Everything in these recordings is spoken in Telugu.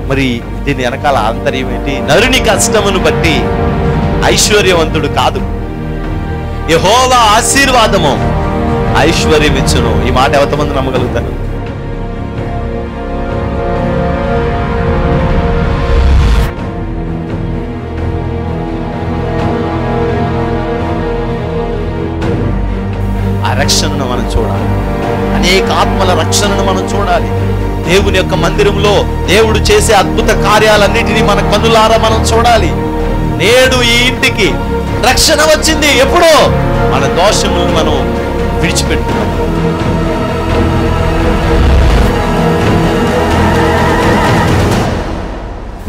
మరి దీని వెనకాల ఆంతర్యం ఏంటి? నరుని కష్టమును బట్టి ఐశ్వర్యవంతుడు కాదు, యెహోవా ఆశీర్వాదము ఐశ్వర్యం ఇచ్చును. ఈ మాట ఎంతమంది నమ్మగలుగుతారు? ఆ రక్షణను మనం చూడాలి, అనేక ఆత్మల రక్షణను మనం చూడాలి. దేవుని యొక్క మందిరంలో దేవుడు చేసే అద్భుత కార్యాలన్నిటినీ మన కన్నులారా మనం చూడాలి. నేడు ఈ ఇంటికి రక్షణ వచ్చింది. ఎప్పుడో మన దోషములను మనం విడిచిపెట్టుకున్నాం.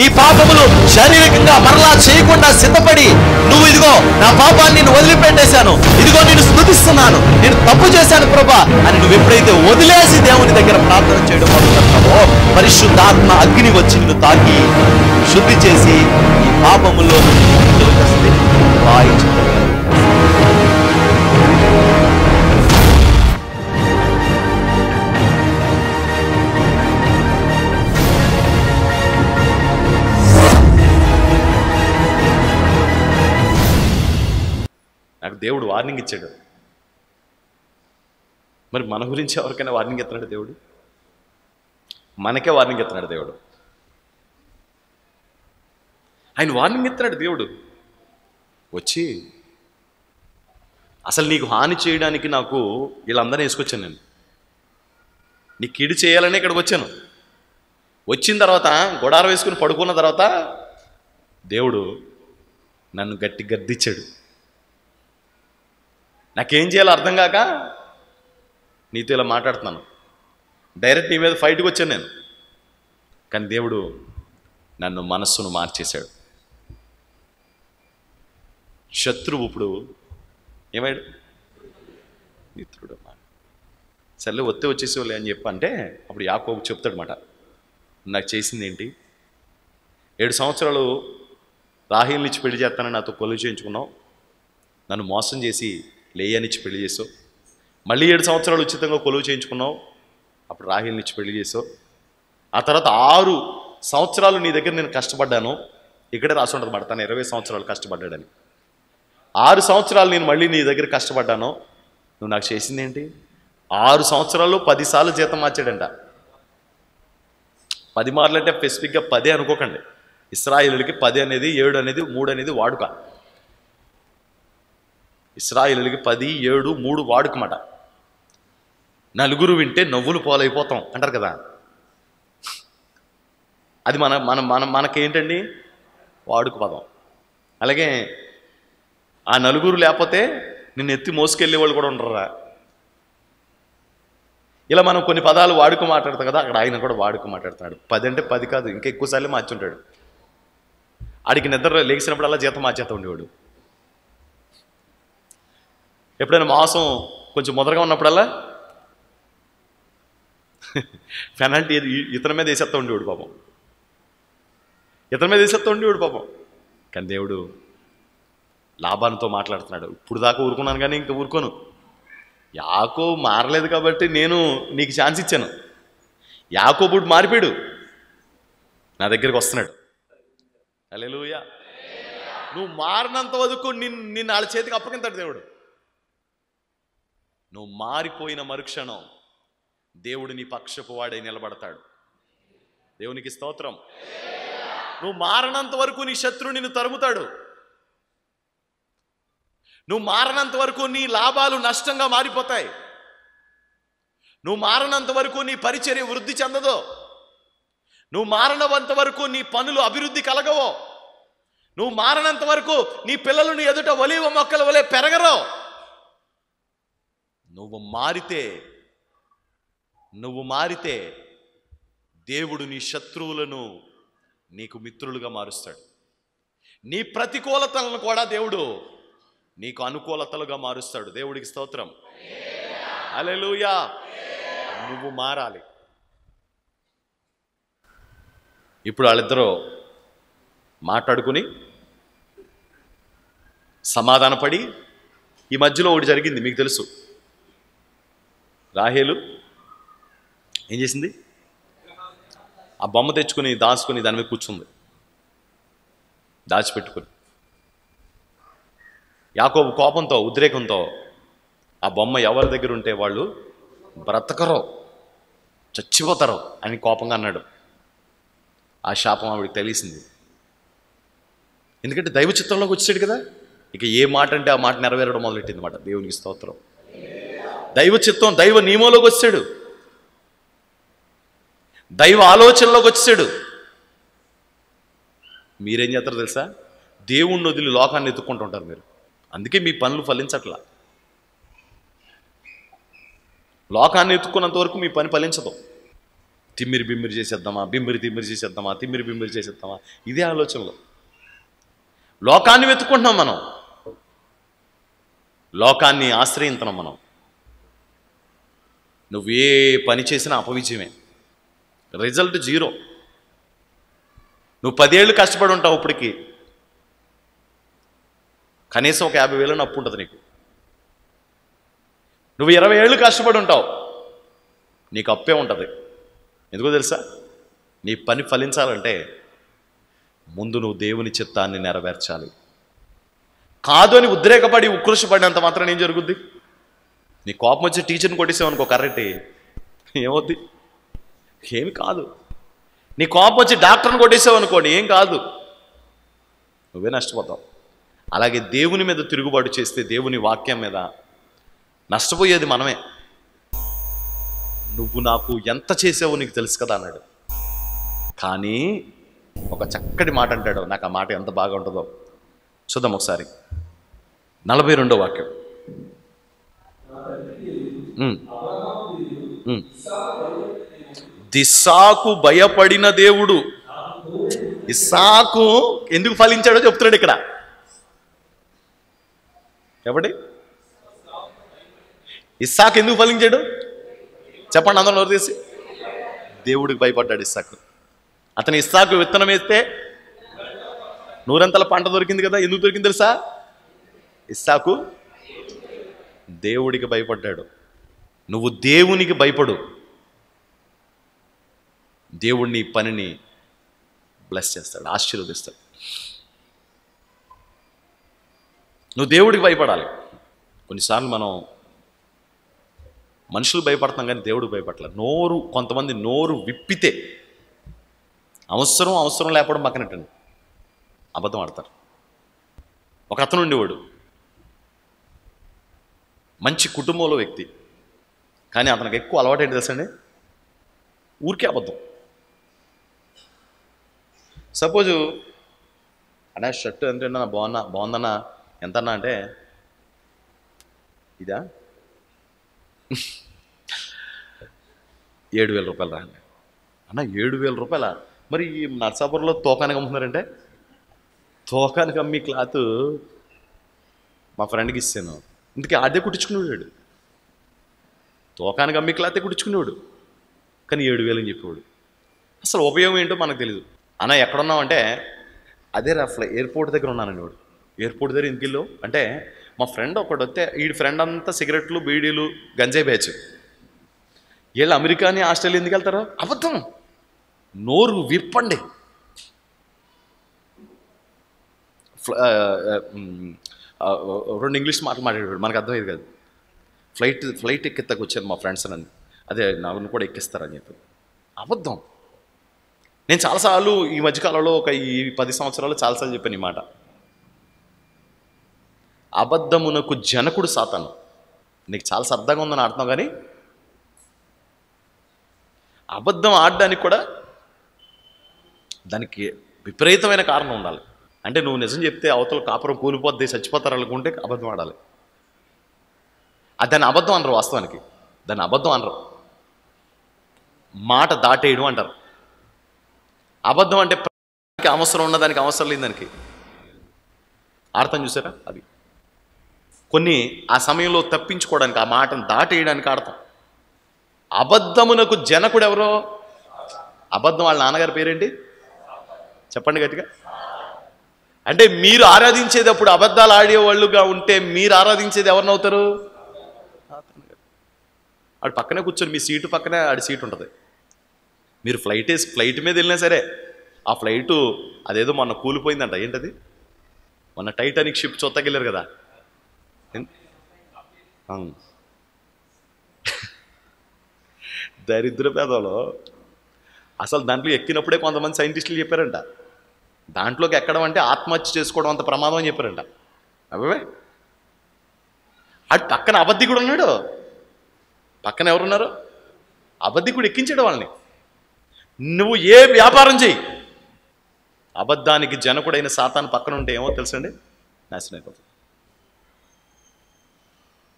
నీ పాపములు శారీరకంగా మరలా చేయకుండా సిద్ధపడి, నువ్వు ఇదిగో నా పాపాన్ని నేను వదిలిపెట్టేశాను, ఇదిగో నేను స్తుతిస్తున్నాను, నేను తప్పు చేశాను ప్రభా అని నువ్వు ఎప్పుడైతే వదిలేసి దేవుని దగ్గర ప్రార్థన చేయడం మొదలుపెడతావో, పరిశుద్ధాత్మ అగ్ని వచ్చి నిన్ను తాకి శుద్ధి చేసి ఈ పాపములో నాకు దేవుడు వార్నింగ్ ఇచ్చాడు. మరి మన గురించి ఎవరికైనా వార్నింగ్ ఇస్తున్నాడు దేవుడు? మనకే వార్నింగ్ ఇస్తున్నాడు దేవుడు. ఆయన వార్నింగ్ ఇస్తున్నాడు దేవుడు. వచ్చి అసలు నీకు హాని చేయడానికి నాకు వీళ్ళందరినీ వేసుకొచ్చాను. నేను నీకు కీడు చేయాలని ఇక్కడికి వచ్చాను. వచ్చిన తర్వాత గొడార వేసుకుని పడుకున్న తర్వాత దేవుడు నన్ను గట్టి గద్దిచ్చాడు. నాకేం చేయాలో అర్థం కాక నీతో ఇలా మాట్లాడుతున్నాను. డైరెక్ట్ నీ మీద ఫైట్కి వచ్చాను నేను. కానీ దేవుడు నన్ను మనస్సును మార్చేశాడు. శత్రువు ఇప్పుడు ఏమాడు? మిత్రుడు. సర్లే ఒత్తే వచ్చేసేవాళ్ళే అని చెప్పంటే అప్పుడు యాకోబు చెప్తాడనమాట, నాకు చేసింది ఏంటి? 7 సంవత్సరాలు రాహేలుని ఇచ్చి పెళ్లి చేస్తానని నాతో కొలువు చేయించుకున్నావు, నన్ను మోసం చేసి లేయనిచ్చి పెళ్లి చేసావు. మళ్ళీ 7 సంవత్సరాలు ఉచితంగా కొలువు చేయించుకున్నావు, అప్పుడు రాహేలుని ఇచ్చి పెళ్లి చేసావు. ఆ తర్వాత 6 సంవత్సరాలు నీ దగ్గర నేను కష్టపడ్డాను. ఇక్కడే రాసి ఉంటుంది మాట, తను 20 సంవత్సరాలు కష్టపడ్డాడని. 6 సంవత్సరాలు నేను మళ్ళీ నీ దగ్గర కష్టపడ్డాను, నువ్వు నాకు చేసింది ఏంటి? 6 సంవత్సరాల్లో 10 సార్లు జీతం మార్చాడంట. 10 మార్లు అంటే స్పెసిఫిక్గా 10 అనుకోకండి. ఇశ్రాయేలులకి 10 అనేది 7 అనేది 3 అనేది వాడుక. ఇశ్రాయేలులకి 10, 7, 3 వాడుకమాట. నలుగురు వింటే నవ్వులు పోలైపోతాం అంటారు కదా, అది మనకేంటండి వాడుక పదం. అలాగే ఆ నలుగురు లేకపోతే నిన్ను ఎత్తి మోసుకెళ్ళే వాళ్ళు కూడా ఉండరా. ఇలా మనం కొన్ని పదాలు వాడుక మాట్లాడతాం కదా, అక్కడ ఆయన కూడా వాడుక మాట్లాడుతున్నాడు. 10 అంటే 10 కాదు, ఇంకా ఎక్కువసార్లు మార్చుంటాడు. ఆడికి నిద్ర లేచినప్పుడు అలా జీతం మార్చేస్తూ ఉండేవాడు. ఎప్పుడైనా మాంసం కొంచెం ముదరగా ఉన్నప్పుడల్లా పెనాల్టీ ఇతని మీద వేసేస్తూ ఉండేవాడు పాపం. ఇతని మీద వేసేస్తూ ఉండేవాడు పాపం. కానీ దేవుడు లాభాలతో మాట్లాడుతున్నాడు. ఇప్పుడు దాకా ఊరుకున్నాను కానీ ఇంకా ఊరుకోను. యాకోబు మారలేదు కాబట్టి నేను నీకు ఛాన్స్ ఇచ్చాను. యాకోబుడు మారిపోయాడు, నా దగ్గరికి వస్తున్నాడు. హల్లెలూయా. నువ్వు మారినంత వరకు నిన్ను వాళ్ళ చేతికి అప్పగింతాడు దేవుడు. నువ్వు మారిపోయిన మరుక్షణం దేవుడు నీ పక్షపు వాడై నిలబడతాడు. దేవునికి స్తోత్రం. నువ్వు మారనంత వరకు నీ శత్రువు నిన్ను తరుముతాడు. నువ్వు మారనంత వరకు నీ లాభాలు నష్టంగా మారిపోతాయి. నువ్వు మారనంత వరకు నీ పరిచర్య వృద్ధి చెందదు. నువ్వు మారనంత వరకు నీ పనులు అభివృద్ధి కలగవో. నువ్వు మారనంత వరకు నీ పిల్లలు నీ ఎదుట ఒలీవ మొక్కల వలె పెరగరో. నువ్వు మారితే దేవుడు నీ శత్రువులను నీకు మిత్రులుగా మారుస్తాడు. నీ ప్రతికూలతలను కూడా దేవుడు నీకు అనుకూలతలుగా మారుస్తాడు. దేవుడికి స్తోత్రం. హల్లెలూయా. నువ్వు మారాలి. ఇప్పుడు వాళ్ళిద్దరూ మాట్లాడుకుని సమాధానపడి, ఈ మధ్యలో ఒకటి జరిగింది మీకు తెలుసు. రాహేలు ఏం చేసింది? ఆ బొమ్మ తెచ్చుకుని దాచుకుని దాని మీద కూర్చుంది, దాచిపెట్టుకుని. యాకోబు కోపంతో, ఉద్రేకంతో ఆ బొమ్మ ఎవరి దగ్గర ఉంటే వాళ్ళు బ్రతకరో, చచ్చిపోతారో అని కోపంగా అన్నాడు. ఆ శాపం ఆవిడికి తెలిసింది. ఎందుకంటే దైవ చిత్రంలోకి వచ్చాడు కదా, ఇక ఏ మాట అంటే ఆ మాట నెరవేరడం మొదలెట్టింది మాట. దేవునికి స్తోత్రం. దైవ చిత్తం, దైవ నియమంలోకి వచ్చాడు, దైవ ఆలోచనలోకి వచ్చాడు. మీరేం చేస్తారో తెలుసా? దేవుణ్ణి వదిలి లోకాన్ని ఎత్తుక్కుంటుంటారు మీరు. అందుకే మీ పనులు ఫలించట్లా. లోకాన్ని ఎత్తుకున్నంత వరకు మీ పని ఫలించదు. తిమ్మిరి బిమ్మిరి చేసేద్దామా, తిమ్మిరి చేసేద్దామా, తిమ్మిరి బిమ్మిరి చేసేద్దామా, ఇదే ఆలోచనలో లోకాన్ని వెతుక్కుంటున్నాం మనం. లోకాన్ని ఆశ్రయించున్నాం మనం. నువ్వే పని చేసినా అపవిజయమే, రిజల్ట్ జీరో. నువ్వు 10 ఏళ్ళు కష్టపడి ఉంటావు, ఇప్పటికి కనీసం ఒక 50,000 అప్పు ఉంటుంది నీకు. నువ్వు 20 ఏళ్ళు కష్టపడి ఉంటావు, నీకు అప్పే ఉంటుంది. ఎందుకో తెలుసా? నీ పని ఫలించాలంటే ముందు నువ్వు దేవుని చిత్తాన్ని నెరవేర్చాలి. కాదు అని ఉద్రేకపడి ఉక్రోషపడినంత మాత్రం ఏం జరుగుద్ది? నీ కోపం వచ్చి టీచర్ని కొట్టేసావనుకో కరెక్టే, ఏమవుద్ది? ఏమి కాదు. నీ కోపం వచ్చి డాక్టర్ని కొట్టేసావనుకోండి, ఏం కాదు, నువ్వే నష్టపోతావు. అలాగే దేవుని మీద తిరుగుబాటు చేస్తే, దేవుని వాక్యం మీద నష్టపోయేది మనమే. నువ్వు నాకు ఎంత చేసావో నీకు తెలుసు కదా అన్నాడు. కానీ ఒక చక్కటి మాట అంటాడు, నాకు ఆ మాట ఎంత బాగా ఉంటుందో చూద్దాం ఒకసారి. 42వ వాక్యం. ఇస్సాకు భయపడిన దేవుడు. ఇస్సాకు ఎందుకు ఫలించాడో చెప్తున్నాడు ఇక్కడ. చెప్పండి, ఇస్సాకు ఎందుకు ఫలించాడు? చెప్పండి అందరూ నోరు తీసి. దేవుడికి భయపడ్డాడు ఇస్సాకు. అతను ఇస్సాకు విత్తనం వేస్తే 100 పంట దొరికింది కదా. ఎందుకు దొరికింది తెలుసా? ఇస్సాకు దేవుడికి భయపడ్డాడు. నువ్వు దేవునికి భయపడు, దేవుడిని పనిని బ్లెస్ చేస్తాడు, ఆశీర్వదిస్తాడు. నువ్వు దేవుడికి భయపడాలి. కొన్నిసార్లు మనం మనుషులు భయపడతాం కానీ దేవుడికి భయపడలేదు. కొంతమంది నోరు విప్పితే అవసరం లేకపోవడం పక్కనట్టండి, అబద్ధం ఆడతారు. ఒక అతను ఉండేవాడు, మంచి కుటుంబంలో వ్యక్తి, కానీ అతనికి ఎక్కువ అలవాటు ఏంటి తెలుసండి? ఊరికే అబద్ధం. సపోజు అన్నా షర్ట్ ఎంత అన్నా బాగుందన్నా ఎంతన్నా అంటే, ఇదా 7,000 రూపాయలు రా అన్న. 7,000 రూపాయలా? మరి ఈ నర్సాపురంలో తోకానికి అమ్ముతున్నారంటే, తోకానికి అమ్మి క్లాత్ మా ఫ్రెండ్కి ఇస్తాను. ఇందుకే అదే కుట్టించుకునేవాడు. తోకానికి అమ్మి క్లాతే కుట్టించుకునేవాడు, కానీ 7,000 అని చెప్పేవాడు. అసలు ఉపయోగం ఏంటో మనకు తెలియదు. అన్న ఎక్కడున్నామంటే, అదే రా ఎయిర్పోర్ట్ దగ్గర ఉన్నానండి. వాడు ఎయిర్పోర్ట్ దగ్గర ఎందుకు వెళ్ళు అంటే, మా ఫ్రెండ్ ఒకడు వస్తే, ఈ ఫ్రెండ్ అంతా సిగరెట్లు, బీడీలు, గంజాయి బ్యాచ్. వీళ్ళు అమెరికాని, ఆస్ట్రేలియా ఎందుకు వెళ్తారు? అబద్ధం. నోరు విప్పండి. 2 ఇంగ్లీష్ మాటలు మాట్లాడాడు, మనకు అర్థమయ్యేది కాదు. ఫ్లైట్ ఎక్కిస్తాకు వచ్చారు మా ఫ్రెండ్స్ అని, అదే నన్ను కూడా ఎక్కిస్తారని చెప్పి. అబద్ధం. నేను చాలాసార్లు ఈ మధ్యకాలంలో ఈ 10 సంవత్సరాలు చాలాసార్లు చెప్పాను ఈ మాట. అబద్ధమునకు జనకుడు సాతాను. నీకు చాలా సరదాగా ఉందని ఆడుతున్నావు, కానీ అబద్ధం ఆడడానికి కూడా దానికి విపరీతమైన కారణం ఉండాలి. అంటే నువ్వు నిజం చెప్తే అవతల కాపురం కూలిపోద్ది, చచ్చిపోతారు అనుకుంటే అబద్ధం ఆడాలి. దాన్ని అబద్ధం అనరు, వాస్తవానికి దాన్ని అబద్ధం అనరు, మాట దాటేయడం అంటారు. అబద్ధం అంటే అవసరం ఉన్నదానికి అవసరం లేని దానికి ఆడతాం, చూసారా? అది కొన్ని ఆ సమయంలో తప్పించుకోవడానికి, ఆ మాటను దాటేయడానికి ఆడతాం. అబద్ధమునకు జనకుడు ఎవరో? అబద్ధం వాళ్ళ నాన్నగారి పేరేంటి చెప్పండి గట్టిగా. అంటే మీరు ఆరాధించేది అప్పుడు అబద్ధాలు ఆడేవాళ్ళుగా ఉంటే మీరు ఆరాధించేది ఎవరినవుతారు? ఆడు పక్కనే కూర్చొని, మీ సీటు పక్కనే ఆడి సీటు ఉంటుంది. మీరు ఫ్లైట్ మీద వెళ్ళినా సరే ఆ ఫ్లైటు అదేదో మొన్న కూలిపోయిందంట. ఏంటది? మొన్న టైటానిక్ షిప్ చూత్తకెళ్ళారు కదా. దరిద్ర పేదలో అసలు దాంట్లో ఎక్కినప్పుడే కొంతమంది సైంటిస్టులు చెప్పారంట, దాంట్లోకి ఎక్కడం అంటే ఆత్మహత్య చేసుకోవడం అంత ప్రమాదం అని చెప్పారంట. అవే అటు పక్కన అబద్ధికుడు ఉన్నాడు, పక్కన ఎవరున్నారు? అబద్ధికుడు ఎక్కించాడు వాళ్ళని. నువ్వు ఏ వ్యాపారం చెయ్యి, అబద్ధానికి జనకుడైన సాతాను పక్కన ఉంటే ఏమో తెలుసండి, నాశనం అయిపోతుంది.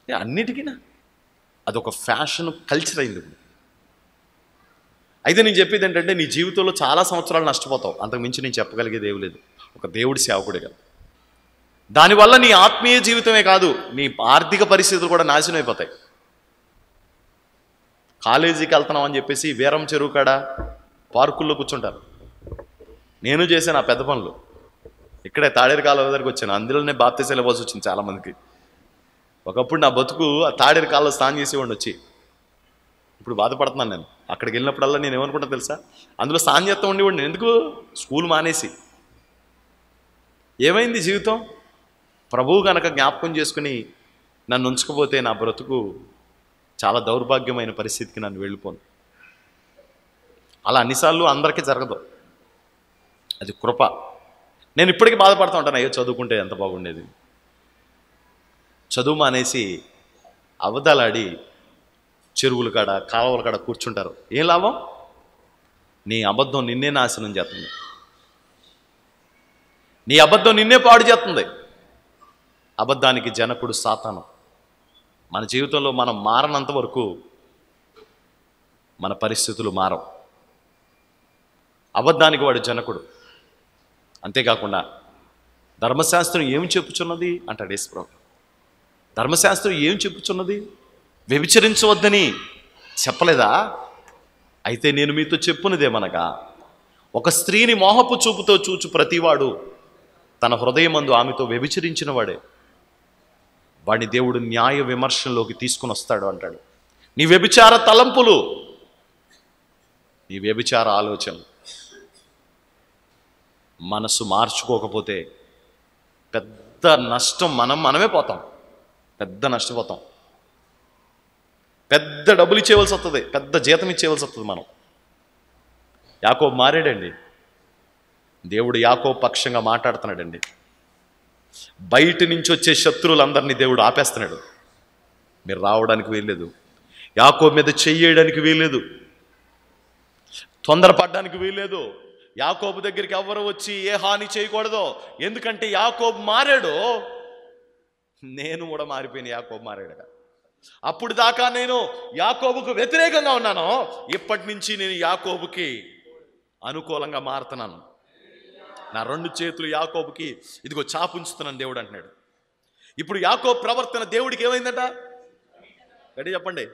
అన్నిటికీనా అదొక ఫ్యాషన్ కల్చర్ అయింది. అయితే నేను చెప్పేది ఏంటంటే, నీ జీవితంలో చాలా సంవత్సరాలు నష్టపోతావు, అంతకుమించి నేను చెప్పగలిగేది ఏమి లేదు ఒక దేవుడి సేవకుడిగా. దానివల్ల నీ ఆత్మీయ జీవితమే కాదు, నీ ఆర్థిక పరిస్థితులు కూడా నాశనం అయిపోతాయి. కాలేజీకి వెళ్తున్నాం అని చెప్పేసి వీరం చెరువు కాడ పార్కుల్లో కూర్చుంటారు. నేను చేశాను ఆ పెద్ద పనులు. ఇక్కడే తాడేరు కాలువ దగ్గరికి వచ్చాను, అందులోనే బాప్తిసం ఇవ్వాల్సి వచ్చింది చాలామందికి. ఒకప్పుడు నా బతుకు ఆ తాడేరు కాలువ స్నానం చేసేవాడిని వచ్చి. ఇప్పుడు బాధపడుతున్నాను నేను. అక్కడికి వెళ్ళినప్పుడల్లా నేను ఏమనుకుంటా తెలుసా, అందులో స్నానం చేస్తూ ఉండేవాడిని. ఎందుకు? స్కూల్ మానేసి. ఏమైంది జీవితం? ప్రభువు కనుక జ్ఞాపకం చేసుకుని నన్ను ఉంచకపోతే నా బ్రతుకు చాలా దౌర్భాగ్యమైన పరిస్థితికి నన్ను వెళ్ళిపోను. అలా అన్నిసార్లు అందరికీ జరగదు, అది కృప. నేను ఇప్పటికీ బాధపడుతూ ఉంటాను, అయ్యో చదువుకుంటే ఎంత బాగుండేది. చదువు మానేసి అబద్ధాలాడి చెరువుల కాడ కాలువల కాడ కూర్చుంటారు. ఏం లాభం? నీ అబద్ధం నిన్నే నాశనం చేస్తుంది, నీ అబద్ధం నిన్నే పాడు చేస్తుంది. అబద్ధానికి జనకుడు సాతాను. మన జీవితంలో మనం మారనంత వరకు మన పరిస్థితులు మారవు. అబద్ధానికి వాడు జనకుడు. అంతేకాకుండా ధర్మశాస్త్రం ఏమి చెప్పుచున్నది అంటాడు యేసుప్రభు. ధర్మశాస్త్రం ఏం చెప్పుచున్నది? వ్యభిచరించవద్దని చెప్పలేదా? అయితే నేను మీతో చెప్పున్నదేమనగా, ఒక స్త్రీని మోహపు చూపుతో చూచు ప్రతివాడు తన హృదయమందు ఆమెతో వ్యభిచరించిన వాడే, వాడిని దేవుడు న్యాయ విమర్శలోకి తీసుకుని వస్తాడు అంటాడు. నీ వ్యభిచార తలంపులు, నీ వ్యభిచార ఆలోచనలు మనసు మార్చుకోకపోతే పెద్ద నష్టం, మనమే పోతాం, పెద్ద నష్టపోతాం. పెద్ద డబ్బులు ఇచ్చేవలసి వస్తుంది, పెద్ద జీతం ఇచ్చేవలసి వస్తుంది మనం. యాకోబు మారాడండి. దేవుడు యాకోబు పక్షంగా మాట్లాడుతున్నాడండి. బయట నుంచి వచ్చే శత్రువులందరినీ దేవుడు ఆపేస్తున్నాడు. మీరు రావడానికి వీల్లేదు, యాకోబు మీద చెయ్యడానికి వీల్లేదు, తొందరపడడానికి వీల్లేదు. యాకోబు దగ్గరికి ఎవరు వచ్చి ఏ హాని చేయకూడదు. ఎందుకంటే యాకోబు మారాడు, నేను కూడా మారిపోయిన. యాకోబు మారాడుగా. అప్పుడు దాకా నేను యాకోబుకు వ్యతిరేకంగా ఉన్నాను, ఇప్పటి నుంచి నేను యాకోబుకి అనుకూలంగా మారుతున్నాను. నా 2 చేతులు యాకోబుకి ఇదిగో చాపుంచుతున్నాను దేవుడు అంటున్నాడు. ఇప్పుడు యాకోబు ప్రవర్తన దేవుడికి ఏమైందట? గట్టిగా చెప్పండి,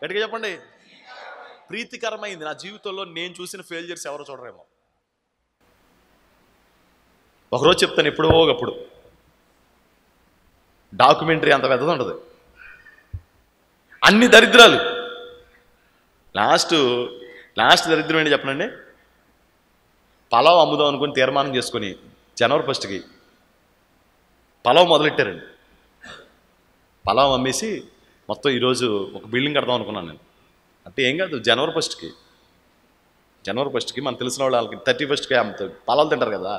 గట్టిగా చెప్పండి. ప్రీతికరమైంది. నా జీవితంలో నేను చూసిన ఫెయిల్యూర్స్ ఎవరో చూడరేమో. ఒకరోజు చెప్తాను, ఎప్పుడో ఒకప్పుడు. డాక్యుమెంటరీ అంత పెద్దది ఉంటుంది, అన్ని దరిద్రాలు. లాస్ట్ దరిద్రం ఏంటి చెప్పనండి? పలావ్ అమ్ముదాం అనుకుని తీర్మానం చేసుకొని జనవరి 1కి పలావ్ మొదలెట్టారండి. పలావ్ అమ్మేసి మొత్తం ఈరోజు ఒక బిల్డింగ్ కడదాం అనుకున్నాను నేను. అంటే ఏం కాదు, జనవరి 1కి మనకు తెలిసిన వాళ్ళకి 31కి అమ్ముతారు. పలావ్ తింటారు కదా.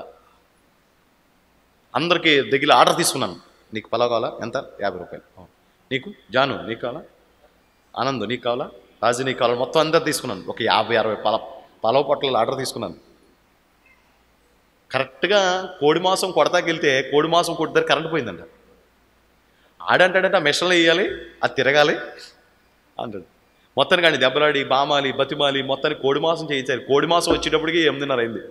అందరికీ దగ్గర ఆర్డర్ తీసుకున్నాను. నీకు పలావ్ కావాలా? ఎంత? 50 రూపాయలు. నీకు జాను నీకు కావాలా? ఆనంద్ నీకు కావాలా? రాజు నీకు కావాలా? మొత్తం అందరు తీసుకున్నాను. ఒక 50-60 పలావ్ పొట్టలు ఆర్డర్ తీసుకున్నాను. కరెక్ట్గా కోడి మాంసం కొడతాకి వెళ్తే కోడి మాంసం కొట్టిదారు కరెంట్ పోయిందంట. ఆడంటాడంటే ఆ మిషన్లో వేయాలి, అది తిరగాలి అంటాడు. మొత్తానికి కానీ దెబ్బలాడి బామాలి బతిమాలి మొత్తానికి కోడి మాంసం చేయించారు. కోడి మాంసం వచ్చేటప్పటికి 8:30 అయింది.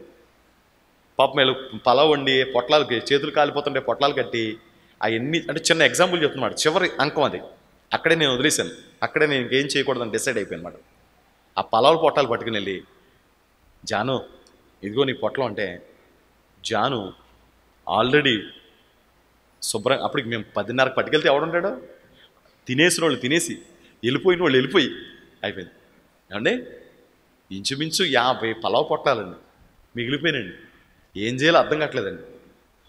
పాపం వీళ్ళు పలావ్ వండి పొట్లాలకి చేతులు కాలిపోతుంటే పొట్లాలు కట్టి అవన్నీ, అంటే చిన్న ఎగ్జాంపుల్ చెప్తున్నాడు, చివరి అంకం అది. అక్కడే నేను వదిలేశాను, అక్కడే నేను ఇంకేం చేయకూడదని డిసైడ్ అయిపోయాను అన్నమాట. ఆ పలావుల పొట్లాలు పట్టుకుని వెళ్ళి, జాను ఇదిగో నీ పొట్లం అంటే, జాను ఆల్రెడీ శుభ్రంగా, అప్పటికి మేము 10:30కి పట్టుకెళ్తే ఎవడుంటాడు? తినేసిన వాళ్ళు తినేసి, వెళ్ళిపోయిన వాళ్ళు వెళ్ళిపోయి అయిపోయింది. ఏమండి ఇంచుమించు 50 పలావ్ పొట్లాలండి మిగిలిపోయినండి. ఏం చేయాలో అర్థం కావట్లేదండి.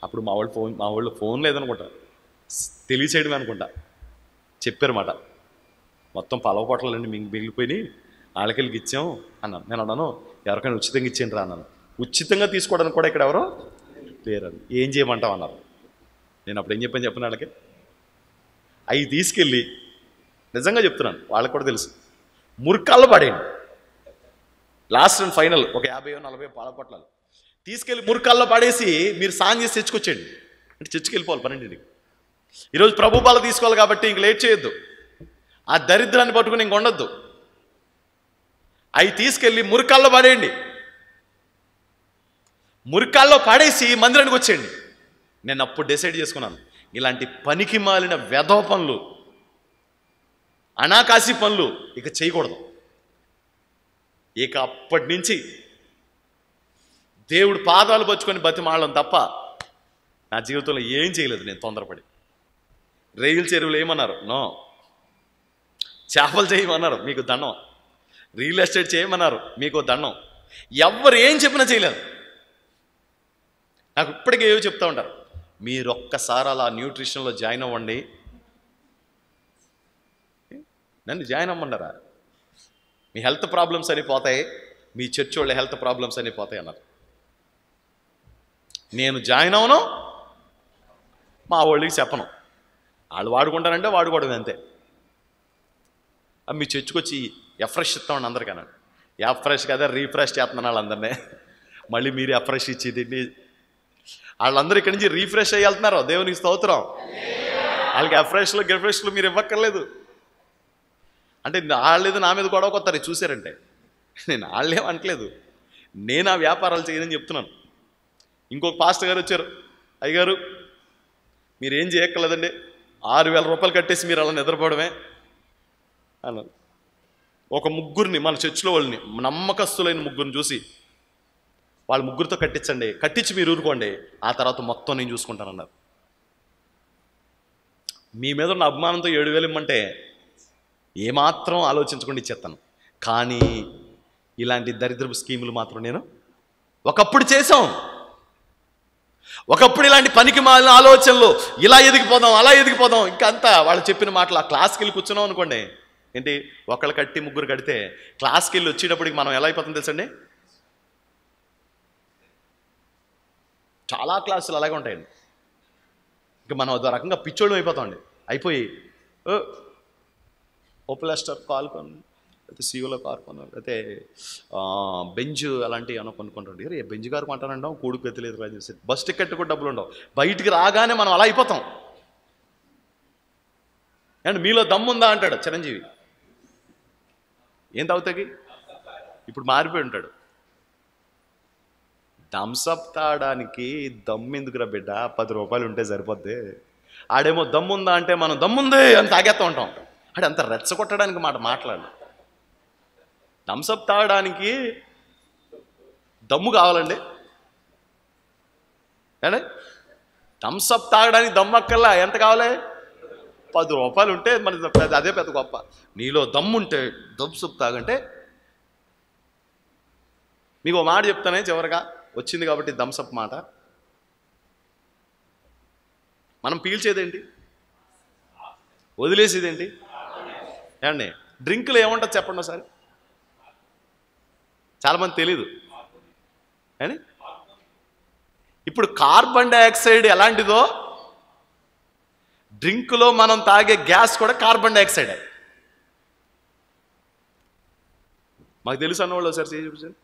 అప్పుడు మా వాళ్ళు ఫోన్ లేదనుకుంటా, తెలియచేయడమే అనుకుంటా, చెప్పారన్నమాట. మొత్తం పలావ్ పొట్లాలండి మిగిలిపోయినాయి, వాళ్ళకెళ్ళి ఇచ్చాం అన్నాను. నేను అన్నాను, ఎవరికైనా ఉచితంగా ఇచ్చేయండి రా అన్నాను. ఉచితంగా తీసుకోవడానికి కూడా ఇక్కడ ఎవరో లేరని. ఏం చేయమంటావు అన్నారు. నేను అప్పుడు ఏం చెప్పిన వాళ్ళకి, అవి తీసుకెళ్ళి, నిజంగా చెప్తున్నాను, వాళ్ళకి కూడా తెలుసు, మురికాల్లో పడేయండి. లాస్ట్ అండ్ ఫైనల్ ఒక 50-40 పలావ్ పొట్లాలు తీసుకెళ్ళి మురికాల్లో పడేసి మీరు సాయం చేసి తెచ్చుకొచ్చేయండి అంటే చర్చికి వెళ్ళిపోవాలి 12ంటికి. ఈరోజు ప్రభు బల తీసుకోవాలి కాబట్టి ఇంక లేట్ చేయొద్దు. ఆ దరిద్రాన్ని పట్టుకుని ఇంక ఉండొద్దు. అవి తీసుకెళ్ళి మురికాల్లో పడేయండి. మురికాల్లో పడేసి మందిరానికి వచ్చేయండి. నేను అప్పుడు డిసైడ్ చేసుకున్నాను, ఇలాంటి పనికి మాలిన వెధవ పనులు, అనాకాశి పనులు ఇక చేయకూడదు. ఇక అప్పటి నుంచి దేవుడు పాదాలు పట్టుకొని బతిమాడడం తప్ప నా జీవితంలో ఏం చేయలేదు. నేను తొందరపడి రైలు చెరువులు ఏమన్నారు, నో. చేపలు చేయమన్నారు, మీకు దండం. రియల్ ఎస్టేట్ చేయమన్నారు, మీకు దండం. ఎవరు ఏం చెప్పినా చేయలేదు. నాకు ఇప్పటికే ఏవో చెప్తూ ఉంటారు, మీరు ఒక్కసారి అలా న్యూట్రిషన్లో జాయిన్ అవ్వండి. నన్ను జాయిన్ అవ్వమంటారా? మీ హెల్త్ ప్రాబ్లమ్స్ అని పోతాయి, మీ చర్చ్ వాళ్ళ హెల్త్ ప్రాబ్లమ్స్ అని పోతాయి అన్నారు. నేను జాయిన్ అవను, మా వాళ్ళకి చెప్పను. వాళ్ళు వాడుకుంటారంటే వాడుకోవడం అంతే. మీ చర్చ్కి వచ్చి ఎఫ్రెష్ ఇస్తామండి అందరికన్నా. ఎఫ్రెష్ కదా, రీఫ్రెష్ చేస్తున్నాను వాళ్ళందరినీ. మళ్ళీ మీరు ఎఫ్రెష్ ఇచ్చేది, వాళ్ళందరూ ఇక్కడి నుంచి రీఫ్రెష్ అయ్యి వెళ్తున్నారు. దేవునికి స్తోత్రం. వాళ్ళకి ఎఫ్రెష్లు మీరు ఇవ్వక్కర్లేదు. అంటే వాళ్ళేదో నా మీద గొడవ కొత్తారు చూశారంటే. నేను వాళ్ళేం అనట్లేదు, నేను ఆ వ్యాపారాలు చేయనని చెప్తున్నాను. ఇంకొక పాస్టర్ గారు వచ్చారు, అయ్యగారు మీరేం చేయక్కర్లేదండి, 6,000 రూపాయలు కట్టేసి మీరు అలా నిద్రపోవడమే అన్నారు. ఒక ముగ్గురిని మన చర్చిలో వాళ్ళని, నమ్మకస్తులైన ముగ్గురిని చూసి, వాళ్ళ ముగ్గురితో కట్టించండి, కట్టించి మీరు ఊరుకోండి, ఆ తర్వాత మొత్తం నేను చూసుకుంటానన్నారు. మీ మీద ఉన్న అభిమానంతో 7,000 ఇమ్మంటే ఏమాత్రం ఆలోచించకుండా ఇచ్చేస్తాను. కానీ ఇలాంటి దరిద్రపు స్కీములు మాత్రం నేను ఒకప్పుడు చేసాం. ఒకప్పుడు ఇలాంటి పనికి మాలిన ఆలోచనలు, ఇలా ఎదిగిపోదాం అలా ఎదిగిపోదాం, ఇంకా అంతా వాళ్ళు చెప్పిన మాటలు. ఆ క్లాస్కి వెళ్ళి కూర్చున్నాం అనుకోండి, ఏంటి ఒకళ్ళు కట్టి ముగ్గురు కడితే క్లాస్కి వెళ్ళి వచ్చేటప్పటికి మనం ఎలా అయిపోతుంది తెలుసండి? చాలా క్లాసులు అలాగే ఉంటాయండి. ఇంకా మనం అదో రకంగా పిచ్చోళ్ళు అయిపోతామండి. అయిపోయి ఓప్లాస్టర్ కాల్ కొని, లేకపోతే సియోలో కార్ కొన్నారు, లేకపోతే బెంజ్ అలాంటివి ఏమైనా కొనుక్కుంటాండి. ఏ బెంజ్ కారు కొంటానంటాం, కూడుకు ఎత్తలేదు అని చూసి బస్ టికెట్ కూడా డబ్బులు ఉండవు. బయటికి రాగానే మనం అలా అయిపోతాం. అండ్ మీలో దమ్ముందా అంటాడు చిరంజీవి. ఏం తాగుతాకి? ఇప్పుడు మారిపోయి ఉంటాడు. థమ్సప్ తాగడానికి దమ్ము ఎందుకురా బిడ్డ, 10 రూపాయలు ఉంటే సరిపోద్ది. ఆడేమో దమ్ముందా అంటే మనం దమ్ముంది అని తాగేస్తూ ఉంటాం. అంటే అంత రెచ్చగొట్టడానికి మాట్లాడు. థమ్సప్ తాగడానికి దమ్ము కావాలండి. అంటే థమ్సప్ తాగడానికి దమ్ము అక్కర్లా, ఎంత కావాలి? 10 రూపాయలు ఉంటే మన అదే పెద్ద గొప్ప. నీలో దమ్ముంటే థమ్సప్ తాగంటే. మీకు ఒక మాట చెప్తానే చివరిగా, వచ్చింది కాబట్టి థమ్సప్ మాట. మనం పీల్చేదేంటి, వదిలేసేదేంటి? ఏమండి డ్రింకులు ఏముంటుంది చెప్పండి ఒకసారి. చాలామంది తెలీదు అని. ఇప్పుడు కార్బన్ డైఆక్సైడ్ ఎలాంటిదో, డ్రింకులో మనం తాగే గ్యాస్ కూడా కార్బన్ డైఆక్సైడే. మాకు తెలుసు అన్నవాళ్ళు ఒకసారి చేసి చూపించండి.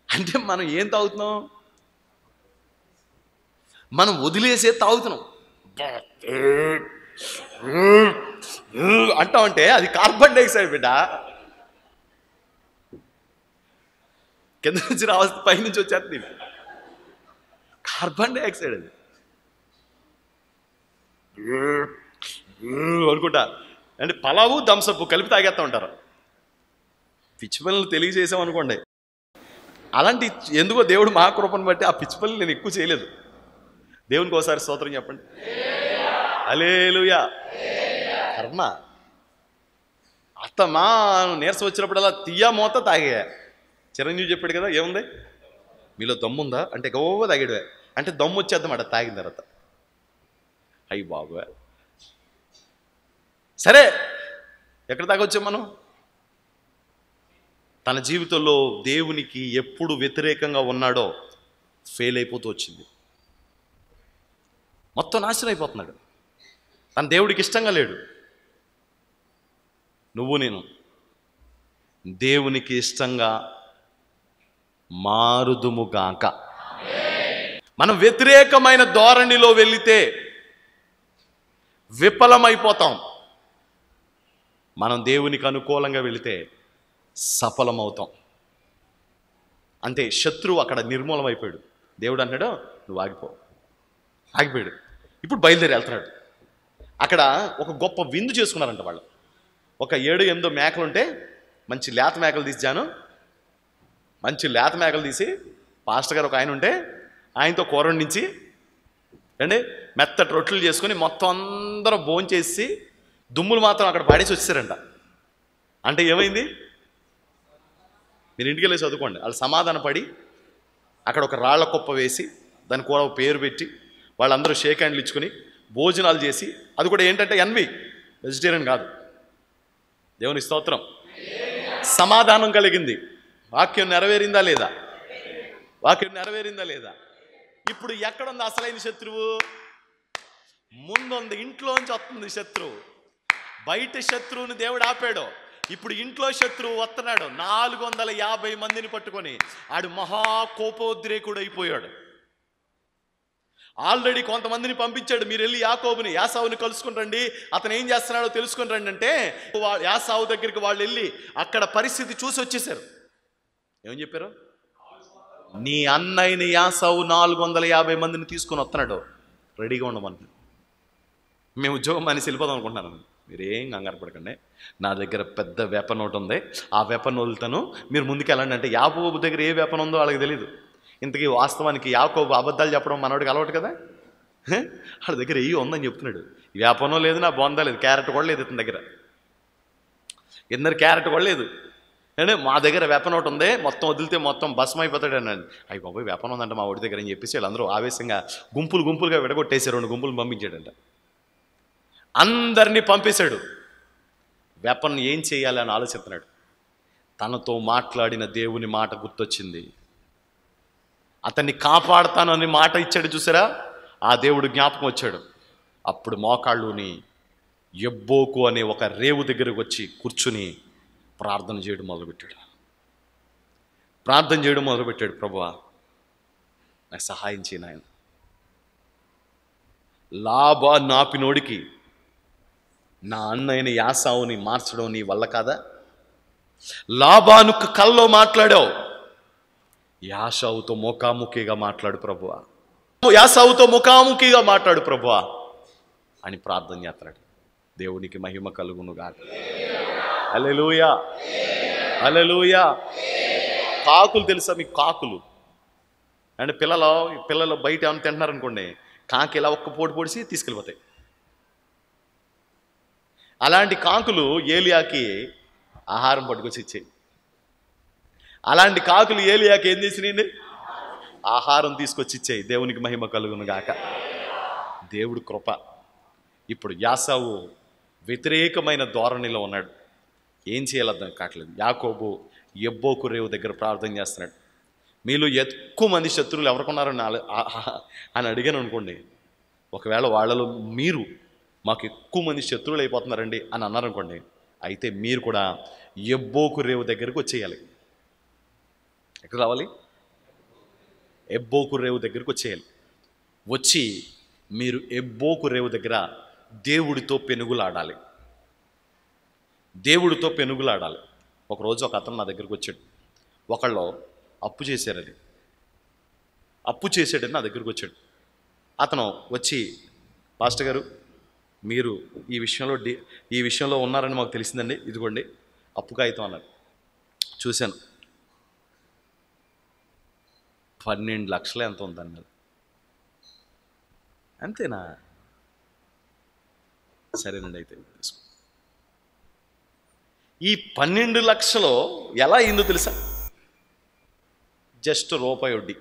అంటే మనం ఏం తాగుతున్నాం? మనం వదిలేసే తాగుతున్నాం. అంటామంటే అది కార్బన్ డైఆక్సైడ్ బిడ్డ. కింద నుంచి రావాల్సి పైనుంచి వచ్చేస్తుంది కార్బన్ డైఆక్సైడ్. అది అనుకుంటా. అంటే పలావు థమ్సప్ కలిపి తాగేస్తూ ఉంటారు. పిచ్చి పనులు తెలియజేసాం అనుకోండి. అలాంటి ఎందుకో దేవుడు మా కృపను బట్టి ఆ పిచ్చి పనులు నేను ఎక్కువ చేయలేదు. దేవునికి ఒకసారి స్తోత్రం చెప్పండి. హల్లెలూయా. కర్మ అత్తమ్మా నీరసం వచ్చినప్పుడల్లా తీయ మూత తాగే. చిరంజీవి చెప్పాడు కదా, ఏముంది మీలో దమ్ముందా అంటే గోవ తాగాడువే అంటే దమ్ము వచ్చేద్దామాట తాగిన తర్వాత. అయ్యి బాబువే, సరే ఎక్కడ తాగొచ్చాం మనం? తన జీవితంలో దేవునికి ఎప్పుడు వ్యతిరేకంగా ఉన్నాడో ఫెయిల్ అయిపోతూ వచ్చింది. మొత్తం నాశనం అయిపోతున్నాడు. తన దేవుడికి ఇష్టంగా లేడు. నువ్వు నేను దేవునికి ఇష్టంగా మారుదుముగాక. మనం వ్యతిరేకమైన ధోరణిలో వెళితే విఫలమైపోతాం. మనం దేవునికి అనుకూలంగా వెళితే సఫలమవుతాం. అంతే, శత్రువు అక్కడ నిర్మూలమైపోయాడు. దేవుడు అన్నాడు నువ్వు ఆగిపో. ఆగిపోయాడు. ఇప్పుడు బయలుదేరి వెళ్తున్నాడు. అక్కడ ఒక గొప్ప విందు చేసుకున్నారంట వాళ్ళు. ఒక 7-8 మేకలు ఉంటే మంచి లేత మేకలు తీసాను. మంచి లేత మేకలు తీసి పాస్టర్ గారు ఒక ఆయన ఉంటే ఆయనతో కూర వండించి అండి మెత్తటి రొట్టెలు చేసుకుని మొత్తం అందరూ భోంచేసి దుమ్ములు మాత్రం అక్కడ పడేసి వచ్చారంట. అంటే ఏమైంది? మీరు ఇంటికి వెళ్ళి చదువుకోండి. వాళ్ళు సమాధాన పడి అక్కడ ఒక రాళ్ల కుప్ప వేసి దాని కూర పేరు పెట్టి వాళ్ళందరూ షేక్ హ్యాండ్లు ఇచ్చుకొని భోజనాలు చేసి, అది కూడా ఏంటంటే ఎన్వి, వెజిటేరియన్ కాదు. దేవుని స్తోత్రం. సమాధానం కలిగింది. వాక్యం నెరవేరిందా లేదా? వాక్యం నెరవేరిందా లేదా? ఇప్పుడు ఎక్కడుంది అసలైన శత్రువు? ముందుంది, ఇంట్లోంచి వస్తుంది శత్రువు. బయట శత్రువుని దేవుడు ఆపాడు. ఇప్పుడు ఇంట్లో శత్రువు వస్తున్నాడు. 450 మందిని పట్టుకొని ఆడు మహాకోపోద్రేకుడు అయిపోయాడు. ఆల్రెడీ కొంతమందిని పంపించాడు, మీరు వెళ్ళి యాకోబుని యాసావుని కలుసుకుని రండి, అతను ఏం చేస్తున్నాడో తెలుసుకుని రండి అంటే యాసావు దగ్గరికి వాళ్ళు వెళ్ళి అక్కడ పరిస్థితి చూసి వచ్చేసారు. ఏమని చెప్పారు? నీ అన్నయ్యని యాసావు 450 మందిని తీసుకొని వస్తున్నాడు, రెడీగా ఉండమని. మేము ఉద్యోగం మనిషి వెళ్ళిపోదాం అనుకుంటున్నాను. మీరేం కంగారు పడకండి, నా దగ్గర పెద్ద వెపన్ ఒకటి ఉంది, ఆ వెపన్ వదులుతాను, మీరు ముందుకు వెళ్ళండి అంటే. యాకోబు దగ్గర ఏ వెపన్ ఉందో వాళ్ళకి తెలియదు. ఇంతకీ వాస్తవానికి యాకోబు అబద్ధాలు చెప్పడం మనోడికి అలవాటు కదా. వాళ్ళ దగ్గర ఏ ఉందని చెప్తున్నాడు. వేపనో లేదు, నా బొందా లేదు, క్యారెట్ కూడా లేదు ఇతని దగ్గర. ఇద్దరు క్యారెట్ కూడా లేదు. అంటే మా దగ్గర వెపన్ ఒకటి ఉంది, మొత్తం వదిలితే మొత్తం భస్మం అయిపోతాడు అన్నాడు. అయ్యి బాబోయ్ వెపన్ ఉందంట మా ఒడి దగ్గర అని చెప్పేసి వీళ్ళందరూ ఆవేశంగా గుంపులుగా విడగొట్టేసి 2 గుంపులు పంపించాడంట. అందరినీ పంపేశాడు. వెపన్ ఏం చేయాలి అని ఆలోచిస్తున్నాడు. తనతో మాట్లాడిన దేవుని మాట గుర్తొచ్చింది. అతన్ని కాపాడుతానని మాట ఇచ్చాడు చూసారా, ఆ దేవుడు జ్ఞాపకం వచ్చాడు. అప్పుడు మోకాళ్ళుని ఎబ్బోకు అనే ఒక రేవు దగ్గరకు వచ్చి కూర్చుని ప్రార్థన చేయడం మొదలుపెట్టాడు. ప్రభువా నాకు సహాయం చేయను. ఆయన లాభా నాపినోడికి నా అన్నయ్యని యాసావుని మార్చడం నీ వల్ల కాదా? లాబాను కల్లో మాట్లాడావు, యాసావుతో ముఖాముఖిగా మాట్లాడు ప్రభువా, యాసావుతో ముఖాముఖిగా మాట్లాడు ప్రభువా అని ప్రార్థన చేస్తాడు. దేవునికి మహిమ కలుగును గాక. హల్లెలూయా, హల్లెలూయా. కాకులు తెలుసా మీకు? కాకులు అంటే పిల్లలు బయట ఏమైనా తింటున్నారనుకోండి, కాకి ఇలా ఒక్క పోటు పొడిసి తీసుకెళ్ళిపోతాయి. అలాంటి కాకులు ఏలియాకి ఆహారం పట్టుకొచ్చి ఇచ్చాయి. అలాంటి కాకులు ఏలియాకి ఏం చేసినాయండి? ఆహారం తీసుకొచ్చి ఇచ్చాయి. దేవునికి మహిమ కలుగును గాక. దేవుడు కృప. ఇప్పుడు యాసావు వ్యతిరేకమైన ధోరణిలో ఉన్నాడు. ఏం చేయాలో అర్థం కావట్లేదు. యాకోబు ఎబ్బోకు రేవు దగ్గర ప్రార్థన చేస్తున్నాడు. మీలో ఎక్కువ మంది శత్రువులు ఎవరికొన్నారని అని అడిగాను అనుకోండి, ఒకవేళ వాళ్ళలో మీరు మాకు ఎక్కువ మంది శత్రువులు అయిపోతున్నారండి అని అన్నారనుకోండి, అయితే మీరు కూడా ఎబ్బోకు రేవు దగ్గరకు వచ్చేయాలి. ఎక్కడ రావాలి? ఎబ్బోకు రేవు దగ్గరకు వచ్చేయాలి. వచ్చి మీరు ఎబ్బోకు రేవు దగ్గర దేవుడితో పెనుగులాడాలి. ఒకరోజు ఒక అతను నా దగ్గరకు వచ్చాడు. ఒకళ్ళు అప్పు చేశాడని నా దగ్గరకు వచ్చాడు. అతను వచ్చి, పాస్టర్ గారు మీరు ఈ విషయంలో ఉన్నారని మాకు తెలిసిందండి, ఇదిగోండి అప్పు కాగితం అన్నాడు. చూశాను, 12 లక్షలు ఎంత ఉందన్నారు. అంతేనా? సరేనండి అయితే తీసుకో. ఈ 12 లక్షలు ఎలా అయిందో తెలుసా? జస్ట్ రూపాయి వడ్డీ.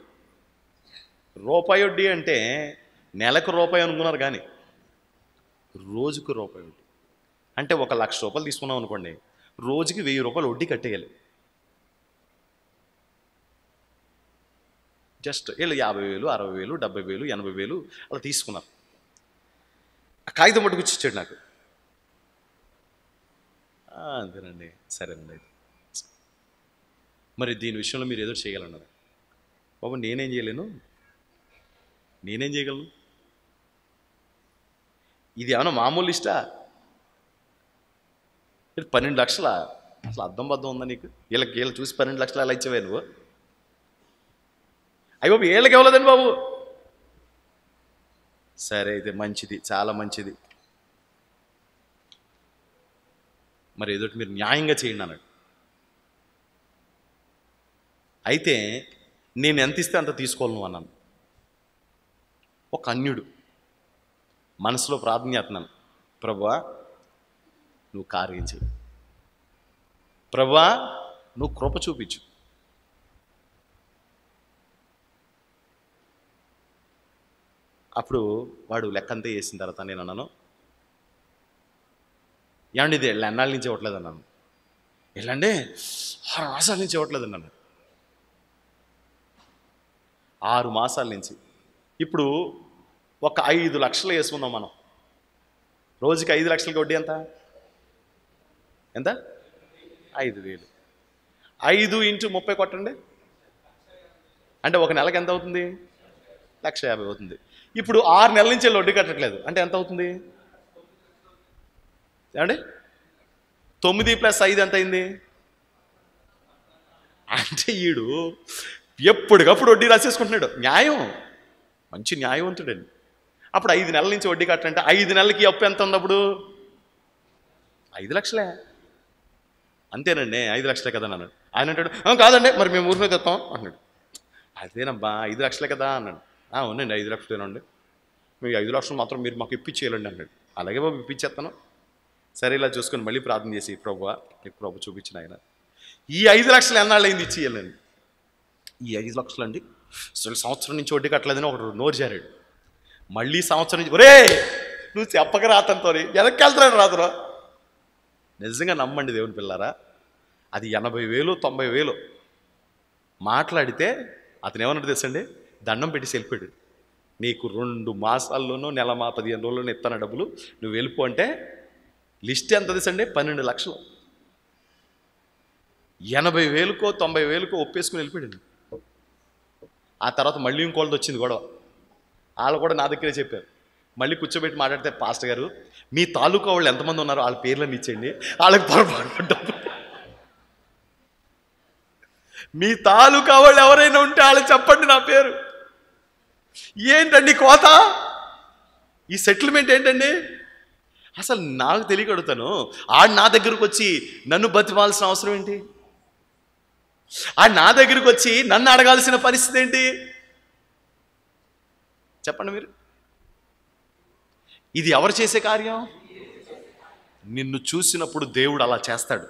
రూపాయి వడ్డీ అంటే నెలకు రూపాయి అనుకున్నారు, కానీ రోజుకు రూపాయి వడ్డీ. అంటే 1,00,000 రూపాయలు తీసుకున్నాం అనుకోండి, రోజుకి 1000 రూపాయలు వడ్డీ కట్టేయాలి. జస్ట్ వీళ్ళు 50,000, 60,000, 70,000, 80,000 అలా తీసుకున్నారు. ఆ కాగితం పట్టుకొచ్చిచ్చాడు నాకు. అంతేనండి, సరేనండి. అయితే మరి దీని విషయంలో మీరు ఏదో చేయగలన్నారు. బాబు నేనేం చేయలేను, నేనేం చేయగలను? ఇది ఏమన్నా మామూలు ఇష్టా? 12 లక్షలా? అసలు అర్థం బద్దం ఉందా నీకు? వీళ్ళకి చూసి 12 లక్షలు ఎలా ఇచ్చేవే నువ్వు? అయ్యి బాబు వీళ్ళకి ఇవ్వలేదండి బాబు. సరే అయితే మంచిది, చాలా మంచిది. మరి ఏదో మీరు న్యాయంగా చేయండి అన్నాడు. అయితే నేను ఎంత ఇస్తే అంత తీసుకోవాలి అన్నాను. ఒక అన్యుడు మనసులో ప్రార్థన చేస్తున్నాను, ప్రభువా నువ్వు కార్యం చేయి, ప్రభువా నువ్వు కృప చూపించు. అప్పుడు వాడు లెక్కంతా వేసిన తర్వాత నేను అన్నాను, ఏమండి ఇది ఎన్నాళ్ళ నుంచి ఇవ్వట్లేదు అన్నాను. ఎలాండి 6 మాసాల నుంచి ఇవ్వట్లేదు అన్నాను. 6 మాసాల నుంచి. ఇప్పుడు ఒక 5 లక్షలు వేసుకుందాం మనం. రోజుకి 5 లక్షలకి వడ్డీ ఎంత? ఎంత? 5,000. 5 × 30 కొట్టండి. అంటే ఒక నెలకి ఎంత అవుతుంది? 1,50,000 అవుతుంది. ఇప్పుడు 6 నెలల నుంచి వడ్డీ కట్టట్లేదు అంటే ఎంత అవుతుంది? ఏమండి 9 + 5 ఎంత అయింది? అంటే ఈడు ఎప్పటికప్పుడు వడ్డీ రాసేసుకుంటున్నాడు. న్యాయం, మంచి న్యాయవంతుడండి. అప్పుడు 5 నెలల నుంచి వడ్డీ కట్టంటే 5 నెలలకి అప్పు ఎంత ఉన్నప్పుడు? 5 లక్షలే. అంతేనండి, 5 లక్షలే కదా అన్నాడు. ఆయన అంటాడు, కాదండి మరి మేము ఊరి మీద తెస్తాం అన్నాడు. అదేనబ్బా 5 లక్షలే కదా అన్నాడు. అవునండి 5 లక్షలేనండి, మీ 5 లక్షలు మాత్రం మీరు మాకు ఇప్పించేయాలండి అన్నాడు. అలాగే బాబు ఇప్పించేస్తాను. సరే ఇలా చూసుకొని మళ్ళీ ప్రార్థన చేసి, ప్రభువా నీకు ప్రభు చూపించిన ఆయన ఈ 5 లక్షలు ఎన్నాళ్ళు అయింది ఇచ్చేయాలండి. ఈ 5 లక్షలు అండి సంవత్సరం నుంచి వడ్డీ కట్టలేదని ఒకడు నోరు జారాడు. మళ్ళీ సంవత్సరం నుంచి, ఒరే నువ్వు చెప్పక రాతంతో వెనక్కి వెళ్తున్నాడు రాత్రో. నిజంగా నమ్మండి దేవుని పిల్లారా, అది 80,000, 90,000 మాట్లాడితే అతను ఏమన్నాడు తెలుసండి? దండం పెట్టి వెళ్ళిపోయాడు. నీకు 2 మాసాల్లోనో నెల 15 రోజుల్లోనూ ఇస్తాను డబ్బులు, నువ్వు వెళ్ళిపో అంటే లిస్ట్ ఎంత తెలుసండి? 12 లక్షలు. 80,000కో 90,000కో ఒప్పేసుకుని వెళ్ళిపోయాడు. ఆ తర్వాత మళ్ళీ ఇంకోళ్ళది వచ్చింది గొడవ. వాళ్ళు కూడా నా దగ్గరే చెప్పారు. మళ్ళీ కూర్చోబెట్టి మాట్లాడితే, పాస్టర్ గారు మీ తాలూకా వాళ్ళు ఎంతమంది ఉన్నారో వాళ్ళ పేర్లను ఇచ్చేయండి, వాళ్ళకి పొరపాటు డబ్బు. మీ తాలూకా వాళ్ళు ఎవరైనా ఉంటే వాళ్ళకి చెప్పండి నా పేరు. ఏంటండి కోత? ఈ సెటిల్మెంట్ ఏంటండి? అసలు నాకు తెలియక అడుగుతాను. ఆడు నా దగ్గరకు వచ్చి నన్ను బతిమాల్సిన అవసరం ఏంటి? ఆడు నా దగ్గరకు వచ్చి నన్ను అడగాల్సిన పరిస్థితి ఏంటి? చెప్పండి మీరు. ఇది ఎవరు చేసే కార్యం? నిన్ను చూసినప్పుడు దేవుడు అలా చేస్తాడు.